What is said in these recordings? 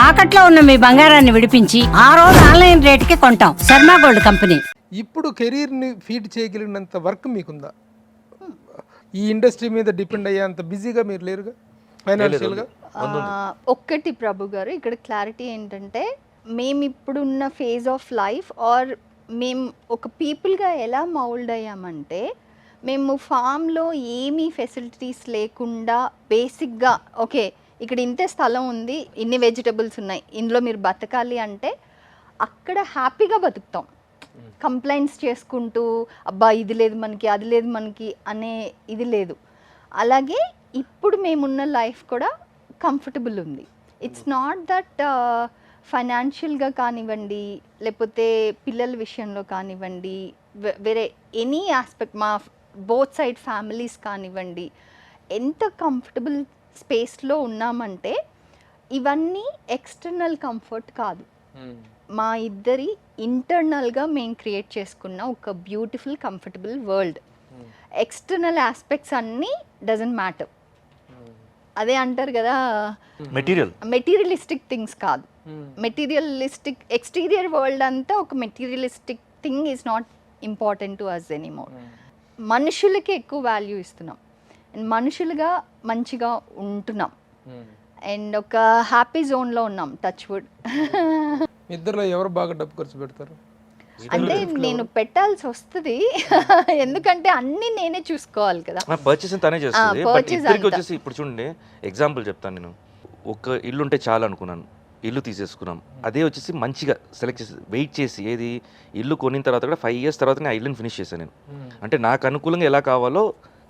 తాకట్లో ఉన్న మీ బంగారాన్ని విడిపించి ఆ రోజు ఆన్లైన్ రేటుకి కొంటాం. Sharma gold company. ఇప్పుడు కెరీర్ని ఫీడ్ చేయగలిగినంత వర్క్ మీకుందా? ఈ ఇండస్ట్రీ మీద డిపెండ్ అయ్యేంత బిజీగా మీరు లేరుగా ఫైనాన్షియల్గా? ఒక్కటి ప్రభు గారు, ఇక్కడ క్లారిటీ ఏంటంటే మేము ఇప్పుడున్న ఫేజ్ ఆఫ్ లైఫ్ ఆర్ మేము ఒక పీపుల్గా ఎలా మౌల్డ్ అయ్యామంటే, మేము ఫామ్లో ఏమీ ఫెసిలిటీస్ లేకుండా బేసిక్గా ఓకే ఇక్కడ ఇంతే స్థలం ఉంది, ఇన్ని వెజిటబుల్స్ ఉన్నాయి, ఇందులో మీరు బతకాలి అంటే అక్కడ హ్యాపీగా బతుకుతాం. కంప్లైంట్స్ చేసుకుంటూ అబ్బా ఇది లేదు మనకి, అది లేదు మనకి అనే ఇది లేదు. అలాగే ఇప్పుడు మేమున్న లైఫ్ కూడా కంఫర్టబుల్ ఉంది. ఇట్స్ నాట్ దట్ ఫైనాన్షియల్గా కానివ్వండి, లేకపోతే పిల్లల విషయంలో కానివ్వండి, వేరే ఎనీ ఆస్పెక్ట్ మా బోత్ సైడ్ ఫ్యామిలీస్ కానివ్వండి, ఎంత కంఫర్టబుల్ స్పేస్లో ఉన్నామంటే ఇవన్నీ ఎక్స్టర్నల్ కంఫర్ట్ కాదు, మా ఇద్దరి ఇంటర్నల్గా మేము క్రియేట్ చేసుకున్న ఒక beautiful comfortable world. External aspects అన్నీ డజంట్ మ్యాటర్. అదే అంటారు కదా, మెటీరియలిస్టిక్ థింగ్స్ కాదు, మెటీరియలిస్టిక్ ఎక్స్టీరియర్ వరల్డ్ అంతా ఒక materialistic thing is not important to us anymore. మనుషులకి ఎక్కువ వాల్యూ ఇస్తున్నాం అండ్ మనుషులుగా మంచిగా ఉంటున్నాం అండ్ ఒక హ్యాపీ జోన్లో ఉన్నాం. Touch wood. ఇద్దరులో ఎవరు బాగా డబ్బు ఖర్చు పెడతారు? అంటే నేను పెట్టాల్సి వస్తుంది ఎందుకంటే అన్ని నేనే చూసుకోవాలి కదా. పర్చేస్ తనే చేస్తుంది. బట్ ఇద్దరికి వచ్చేసి ఇప్పుడు చూడండి, ఎగ్జాంపుల్ చెప్తాను. నేను ఒక ఇల్లు ఉంటే చాలు అనుకున్నాను, ఇల్లు తీసేసుకున్నాం. అదే వచ్చేసి మంచిగా సెలెక్ట్ చేసి వెయిట్ చేసి, ఏది ఇల్లు కొనిన తర్వాత కూడా 5 years తర్వాత నేను ఆ ఇల్లుని ఫినిష్ చేశాను. నేను అంటే నాకు అనుకూలంగా ఎలా కావాలో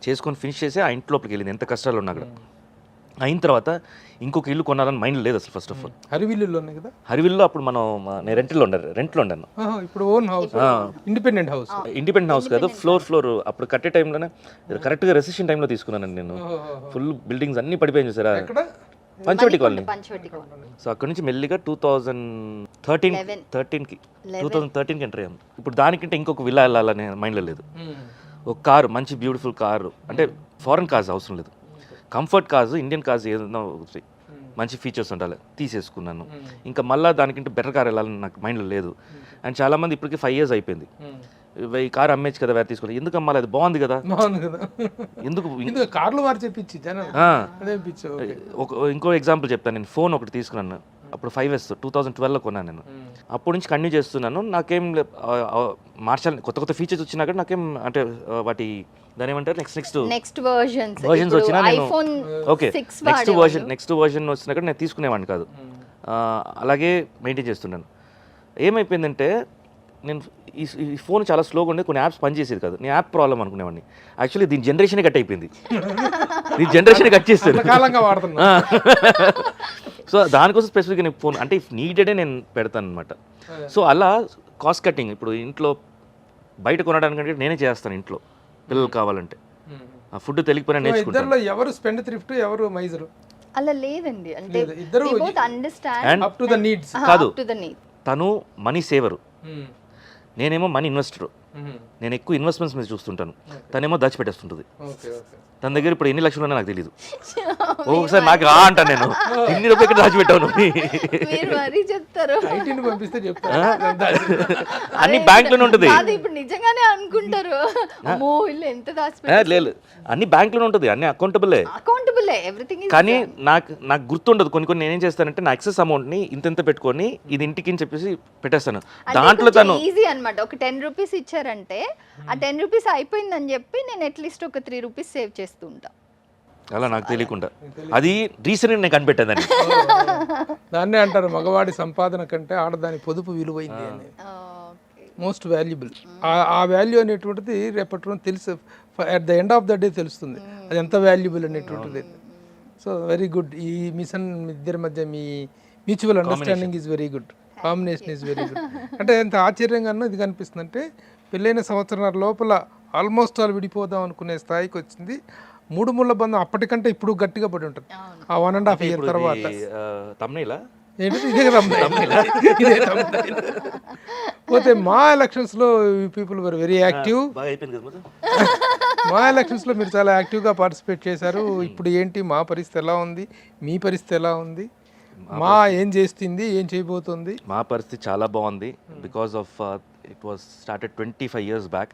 చేసుకొని ఫినిష్ చేసి ఆ ఇంటి లోపలికి వెళ్ళింది, ఎంత కష్టాలు ఉన్నా కూడా. అయిన తర్వాత ఇంకొక ఇల్లు కొనాలని మైండ్ లేదు అసలు. ఫస్ట్ ఆఫ్ ఆల్ హరివిల్లులో కదా, హరివిల్లో అప్పుడు నేను రెంట్లో ఉన్నాను. ఇప్పుడు ఓన్ హౌస్, ఇండిపెండెంట్ హౌస్ కాదు, ఫ్లోర్ అప్పుడు కట్టే టైంలోనే కరెక్ట్గా రెసిషన్ టైంలో తీసుకున్నానండి నేను. ఫుల్ బిల్డింగ్స్ అన్ని పడిపోయాయి చూసారా, పంచవటి కాలనీ. సో అక్కడ నుంచి మెల్లిగా 2013కి ఎంటర్ అయ్యాము. ఇప్పుడు దానికంటే ఇంకొక విల్లా వెళ్ళాలనే మైండ్లో లేదు. ఒక కారు, మంచి బ్యూటిఫుల్ కారు, అంటే ఫారెన్ కార్స్ అవసరం లేదు, కంఫర్ట్ కార్స్, ఇండియన్ కార్స్ ఏదైనా మంచి ఫీచర్స్ ఉండాలి, తీసేసుకున్నాను. ఇంకా మళ్ళీ దానికంటే బెటర్ కార్ వెళ్ళాలని నాకు మైండ్లో లేదు. అండ్ చాలామంది ఇప్పటికి 5 years అయిపోయింది, ఈ కార్ అమ్మేచ్చు కదా, వేరే తీసుకోవాలి, ఎందుకు అమ్మాలి, అది బాగుంది కదా, ఎందుకు కార్లు వారు చెప్పించి. ఇంకో ఎగ్జాంపుల్ చెప్తాను. నేను ఫోన్ ఒకటి తీసుకున్నాను అప్పుడు 5 years 2012లో కొన్నాను నేను. అప్పటి నుంచి కంటిన్యూ చేస్తున్నాను. నాకేం మార్చాలి, కొత్త ఫీచర్స్ వచ్చినా కూడా నాకేం అంటే వాటి దాని ఏమంటారు నెక్స్ట్ వర్షన్స్ వచ్చినా నేను ఓకే నెక్స్ట్ వర్షన్ వచ్చినా కూడా నేను తీసుకునేవాడిని కాదు. అలాగే మెయింటైన్ చేస్తున్నాను. ఏమైపోయిందంటే నేను ఈ ఫోన్ చాలా స్లోగా ఉండేది, కొన్ని యాప్స్ పనిచేసేది కాదు. నేను యాప్ ప్రాబ్లం అనుకునేవాడిని. యాక్చువల్లీ దీని జనరేషన్ కట్ అయిపోయింది, దీని జనరేషన్ కట్ చేస్తారు. సో దానికోసం స్పెసిఫిక్గా నేను ఫోన్ అంటే ఇఫ్ నీడెడే నేను పెడతాను అనమాట. సో అలా కాస్ట్ కటింగ్ ఇప్పుడు ఇంట్లో బయట కొనడానికంటే నేనే చేస్తాను ఇంట్లో, పిల్లలు కావాలంటే. ఆ ఫుడ్ తెలియకపోయినా నేర్చుకుంటాను. ఎవరు స్పెండ్ థ్రిఫ్ట్, ఎవరు మైజరు? అలా లేదండి, అంటే కాదు, తను మనీ సేవరు, నేనేమో మనీ ఇన్వెస్టర్. నేను ఎక్కువ ఇన్వెస్ట్మెంట్స్ మీద చూస్తుంటాను, తనేమో దాచిపెట్టేస్తుంటుంది. తన దగ్గర ఇప్పుడు ఎన్ని లక్షలు ఉన్నా నాకు తెలియదు. ఒకసారి నాకు అంటాను నేను, ఇన్ని రూపాయలు ఇక్కడ దాచిపెట్టాను. అన్ని బ్యాంక్లోనే ఉంటుంది. లేదు, అన్ని బ్యాంక్లోనే ఉంటుంది, అన్ని అకౌంటబులే. కానీ నాకు గుర్తుండదు. కొన్ని నేనేం చేస్తానంటే నా ఎక్సెస్ అమౌంట్ని ఇంత పెట్టుకొని ఇది ఇంటికి అని చెప్పేసి పెట్టేస్తాను. దాంట్లో తను ఈజీ అనమాట. ఒక 10 rupees ఇచ్చారంటే ఆ 10 rupees అయిపోయిందని చెప్పి నేను అట్లీస్ట్ ఒక 3 rupees సేవ్ చేస్తూ ఉంటా. అలా నాకు తెలియకుండా అది రీసెంట్ నేను కనిపెట్టాను. దాన్నే అంటారు మగవాడి సంపాదన కంటే ఆడదాని పొదుపు విలువైంది అని. Most valuable. ఆ వాల్యూ అనేటువంటిది రేపటి రోజు తెలుసు, at the end of the day తెలుస్తుంది అది ఎంత వాల్యుబుల్ అనేటువంటిది. So very good. ఈ మిషన్ ఇద్దరి మధ్య మీ mutual understanding is very good, combination is very good. అంటే ఎంత ఆశ్చర్యంగా ఇది కనిపిస్తుంది అంటే పెళ్ళైన సంవత్సరాల లోపల ఆల్మోస్ట్ ఆల్ విడిపోదాం అనుకునే స్థాయికి వచ్చింది. 3 ముళ్ళ బంధం అప్పటికంటే ఇప్పుడు గట్టిగా పడి ఉంటుంది ఆ 1.5 year తర్వాత. పోతే మా ఎలక్షన్స్లో పీపుల్ వర్ వెరీ యాక్టివ్. మా ఎలక్షన్స్లో మీరు చాలా యాక్టివ్గా పార్టిసిపేట్ చేశారు. ఇప్పుడు ఏంటి మా పరిస్థితి ఎలా ఉంది, మీ పరిస్థితి ఎలా ఉంది? మా ఏం చేస్తుంది, ఏం చేయబోతుంది? మా పరిస్థితి చాలా బాగుంది because of it was started 25 years back.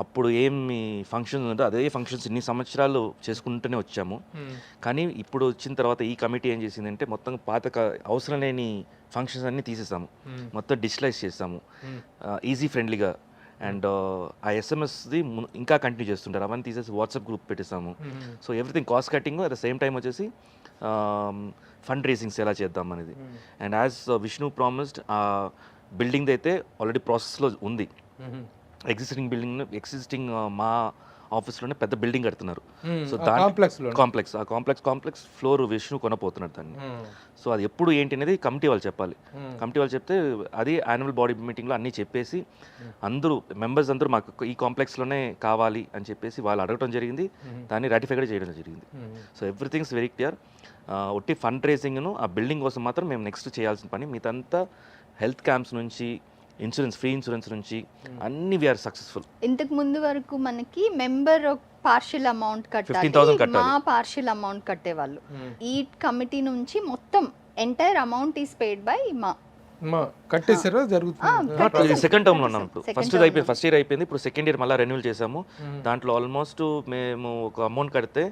అప్పుడు ఏమి ఫంక్షన్స్ ఉందో అదే ఫంక్షన్స్ ఇన్ని సంవత్సరాలు చేసుకుంటూనే వచ్చాము. కానీ ఇప్పుడు వచ్చిన తర్వాత ఈ కమిటీ ఏం చేసిందంటే మొత్తం అవసరం లేని ఫంక్షన్స్ అన్నీ తీసేసాము, మొత్తం డిజిటలైజ్ చేసాము ఈజీ ఫ్రెండ్లీగా. అండ్ ఆ ఎస్ఎంఎస్ది ఇంకా కంటిన్యూ చేస్తుంటారు, అవన్నీ తీసేసి వాట్సాప్ గ్రూప్ పెట్టేసాము. So everything cost cutting, at the same time వచ్చేసి ఫండ్ రేసింగ్స్ ఎలా చేద్దాం అనేది. అండ్ యాజ్ విష్ణు ప్రామిస్డ్, ఆ బిల్డింగ్ అయితే ఆల్రెడీ ప్రాసెస్లో ఉంది. ఎగ్జిస్టింగ్ మా ఆఫీస్లోనే పెద్ద బిల్డింగ్ కడుతున్నారు. సో కాంప్లెక్స్ ఫ్లోర్ విష్ణు కొనపోతున్నారు దాన్ని. సో అది ఎప్పుడు ఏంటి అనేది కమిటీ వాళ్ళు చెప్పాలి. కమిటీ వాళ్ళు చెప్తే అది యాన్యువల్ బాడీ మీటింగ్లో అన్నీ చెప్పేసి అందరూ మెంబర్స్ అందరూ మాకు ఈ కాంప్లెక్స్లోనే కావాలి అని చెప్పేసి వాళ్ళు అడగడం జరిగింది, దాన్ని రాటిఫై కూడా చేయడం జరిగింది. So everything's very clear. ఒట్టి ఫండ్ రేసింగ్ను ఆ బిల్డింగ్ కోసం మాత్రం మేము నెక్స్ట్ చేయాల్సిన పని, మిగతా హెల్త్ క్యాంప్స్ నుంచి ఇన్సూరెన్స్, ఫ్రీ ఇన్సూరెన్స్ నుంచి అన్ని వీఆర్ సక్సెస్ఫుల్. ఇంతకు ముందు వరకు మనకి మెంబర్ పార్షియల్ అమౌంట్ 15,000 కట్టాలి, మా పార్షియల్ అమౌంట్ కట్టేవాళ్ళు. ఈ కమిటీ నుంచి మొత్తం entire amount is paid by మా కట్టేసారా? జరుగుతుంది. సెకండ్ టర్మ్లో ఉన్నాం ఇప్పుడు. ఫస్ట్ ఇయర్ అయిపోయింది, ఇప్పుడు సెకండ్ ఇయర్ మళ్ళీ రెన్యూల్ చేసాము. దాంట్లో ఆల్మోస్ట్ మేము ఒక అమౌంట్ కడితే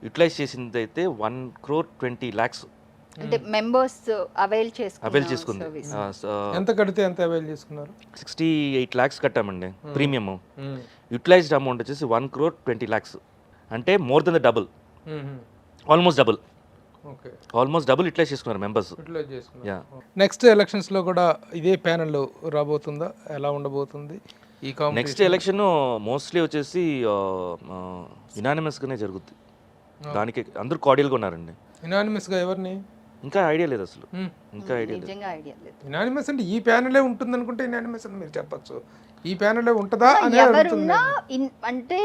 యూటిలైజ్ చేసింది అయితే 1,20,00,000 అంటే మెంబర్స్ అవైల్ చేసుకుంది. ఎంత కడితే ఎంత అవైల్ చేసుకున్నారు? 68 lakhs కట్టామండి ప్రీమియం. యూటిలైజ్డ్ అమౌంట్ వచ్చేసి 1,20,00,000, అంటే more than the double, almost double utilize చేసుకున్నారు మెంబర్స్. నెక్స్ట్ ఎలక్షన్స్ లో కూడా ఇదే ప్యానెల్ రాబోతుందా? ఎలా ఉండబోతుంది ఈ నెక్స్ట్ ఎలక్షన్? మోస్ట్లీ వచ్చేసి యునానిమస్గానే జరుగుద్ది. దానికి అందరూ కార్డియల్గా ఉన్నారండి. యునానిమస్గా ఎవరిని? ఇంకా ఐడియా లేదు అసలు, ఇంకా ఐడియా లేదు. యునానిమస్ అంటే ఈ ప్యానెలే ఉంటుంది అనుకుంటే యునానిమస్ అని మీరు చెప్పచ్చు. ఈ ప్యానెలే ఉంటుందా అని ఎవరున్నా అంటే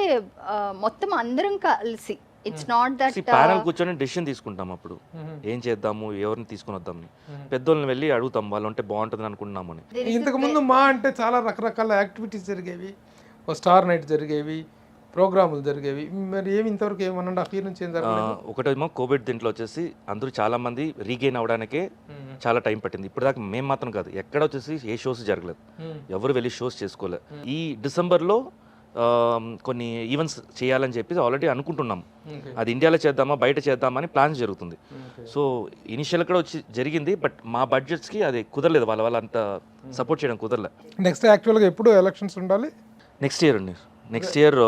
మొత్తం అందరం కలిసి, ఇట్స్ నాట్ దట్ ప్యానెల్ కూర్చొని డెసిషన్ తీసుకుంటాం. అప్పుడు ఏం చేద్దాము, ఎవరిని తీసుకుని వద్దామని పెద్దోళ్ళని వెళ్ళి అడుగుతాం, వాళ్ళు ఉంటే బాగుంటుంది అనుకుంటున్నామని. ఇంతకు ముందు మా అంటే చాలా రకరకాల యాక్టివిటీస్ జరిగేవి, ఓ స్టార్ నైట్ జరిగేవి, ప్రోగ్రాములు జరిగేవి. మరి ఏమి ఇంతవరకు 1.5 years నుంచి ఏం జరగలేదు? ఒకటేమో కోవిడ్, దీంట్లో వచ్చేసి అందరూ చాలా మంది రీగెయిన్ అవడానికే చాలా టైం పట్టింది. ఇప్పుడు దాకా మేము మాత్రం కాదు, ఎక్కడ వచ్చేసి ఏ షోస్ జరగలేదు, ఎవరు వెళ్ళి షోస్ చేసుకోలేదు. ఈ డిసెంబర్లో కొన్ని ఈవెంట్స్ చేయాలని చెప్పి ఆల్రెడీ అనుకుంటున్నాం. అది ఇండియాలో చేద్దామా బయట చేద్దామని ప్లాన్స్ జరుగుతుంది. సో ఇనిషియల్ కూడా వచ్చి జరిగింది, బట్ మా బడ్జెట్స్కి అది కుదరలేదు, వాళ్ళ అంత సపోర్ట్ చేయడం కుదరలేదు. నెక్స్ట్ యాక్చువల్గా ఎప్పుడు ఎలక్షన్స్ ఉండాలి? నెక్స్ట్ ఇయర్ అండి, నెక్స్ట్ ఇయర్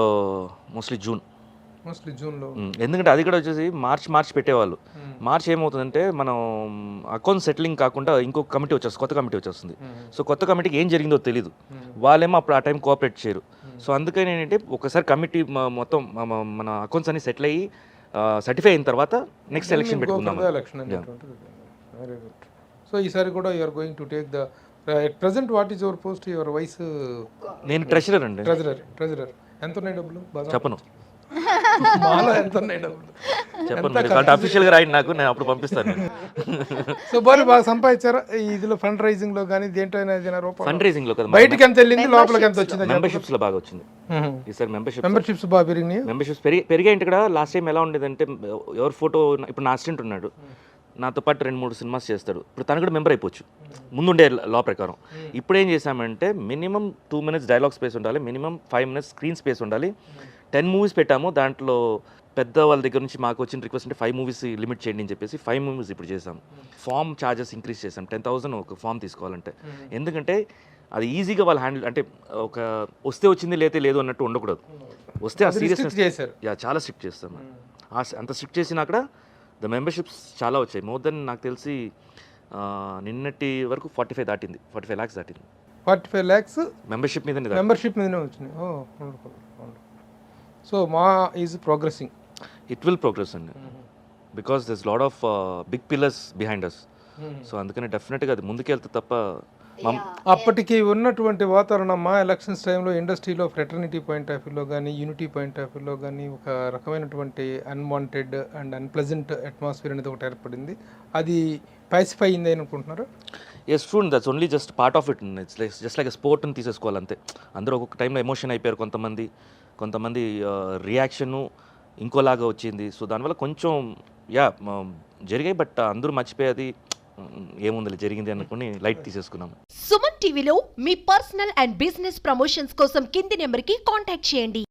మోస్ట్లీ జూన్లో. ఎందుకంటే అది కూడా వచ్చేసి మార్చ్ పెట్టేవాళ్ళు. మార్చ్ ఏమవుతుందంటే మనం అకౌంట్ సెటిలింగ్ కాకుండా ఇంకొక కమిటీ వచ్చేస్తుంది, కొత్త కమిటీ వచ్చేస్తుంది. సో కొత్త కమిటీకి ఏం జరిగిందో తెలియదు, వాళ్ళేమో అప్పుడు ఆ టైం కోఆపరేట్ చేయరు. సో అందుకని ఏంటంటే ఒకసారి కమిటీ మొత్తం మన అకౌంట్స్ అన్ని సెటిల్ అయ్యి సర్టిఫై అయిన తర్వాత నెక్స్ట్ ఎలక్షన్ పెట్టుకుందాం. సో ఈసారి కూడా you're going to take the present what is your post, your vice? నేను ట్రెజరర్ అండి. ట్రెజరర్. ఎంత ఉన్నాయి డబ్బులు? చెప్పను. మాలో ఎంత ఉన్నాయి డబ్బులు చెప్పను, అఫీషియల్గా రాయండి నాకు, నేను అప్పుడు పంపిస్తాను. సో బాగా సంపాదించారా ఇదిలో? ఫండ్ రైజింగ్ లో కానీ దేంట్లో? ఫండ్ రైజింగ్ లో కదా, బయటికి ఎంత వెళ్ళింది, లోపలికి ఎంత వచ్చింది? మెంబర్షిప్స్ లో బాగా వచ్చింది ఈసారి. మెంబర్షిప్స్ బాగా పెరిగినాయి. మెంబర్షిప్స్ పెరిగాయి. ఇక్కడ లాస్ట్ టైం ఎలా ఉండేదంటే, ఎవరు ఫోటో, ఇప్పుడు నా అసిస్టెంట్ ఉన్నాడు, నాతో పాటు 2-3 సినిమాస్ చేస్తాడు, ఇప్పుడు తను కూడా మెంబర్ అయిపోవచ్చు ముందుండే లా ప్రకారం. ఇప్పుడు ఏం చేశామంటే మినిమం 2 minutes డైలాగ్ స్పేస్ ఉండాలి, మినిమం 5 minutes స్క్రీన్ స్పేస్ ఉండాలి. 10 movies పెట్టాము. దాంట్లో పెద్ద వాళ్ళ దగ్గర నుంచి మాకు వచ్చిన రిక్వెస్ట్ అంటే 5 movies లిమిట్ చేయండి అని చెప్పేసి 5 movies ఇప్పుడు చేసాము. ఫామ్ ఛార్జెస్ ఇంక్రీజ్ చేసాం, 10,000 ఒక ఫామ్ తీసుకోవాలంటే. ఎందుకంటే అది ఈజీగా వాళ్ళు హ్యాండిల్, అంటే ఒక వస్తే వచ్చింది లేతే లేదు అన్నట్టు ఉండకూడదు. వస్తే ఆ సీరియస్నెస్ చేశారు. చాలా స్ట్రిక్ట్ చేస్తాం. అంత స్ట్రిక్ట్ చేసినా అక్కడ ద మెంబర్షిప్స్ చాలా వచ్చాయి. మోర్ దెన్ నాకు తెలిసి నిన్నటి వరకు 45 దాటింది, 45 lakhs దాటింది. 45 lakhs మెంబర్షిప్ మీదనే వచ్చినాయి. సో మా is progressing. It will progress అండి, because this lot of big pillars behind us. So అందుకని డెఫినెట్గా అది ముందుకెళ్తే తప్ప. అప్పటికి ఉన్నటువంటి వాతావరణం మా ఎలక్షన్స్ టైంలో ఇండస్ట్రీలో ఫ్రెటర్నిటీ పాయింట్ ఆఫ్ వ్యూలో కానీ, యూనిటీ పాయింట్ ఆఫ్ వ్యూలో కానీ ఒక రకమైనటువంటి అన్వాంటెడ్ అండ్ అన్ప్లెజెంట్ అట్మాస్ఫియర్ అనేది ఒకటి ఏర్పడింది. అది పాసిఫై అయింది అని అనుకుంటున్నారు? Yes, true. That's only just part of it. It's just like స్పోర్ట్ని తీసేసుకోవాలి అంతే. అందరూ ఒక్కొక్క టైంలో ఎమోషన్ అయిపోయారు, కొంతమంది రియాక్షను ఇంకోలాగా వచ్చింది. సో దానివల్ల కొంచెం యా జరిగాయి, బట్ అందరూ మర్చిపోయేది ఏముంది జరిగింది అనుకుని లైట్ తీసేసుకున్నాం. సుమన్ టీవీలో మీ పర్సనల్ అండ్ బిజినెస్ ప్రమోషన్స్ కోసం కింది నెంబర్కి కాంటాక్ట్ చేయండి.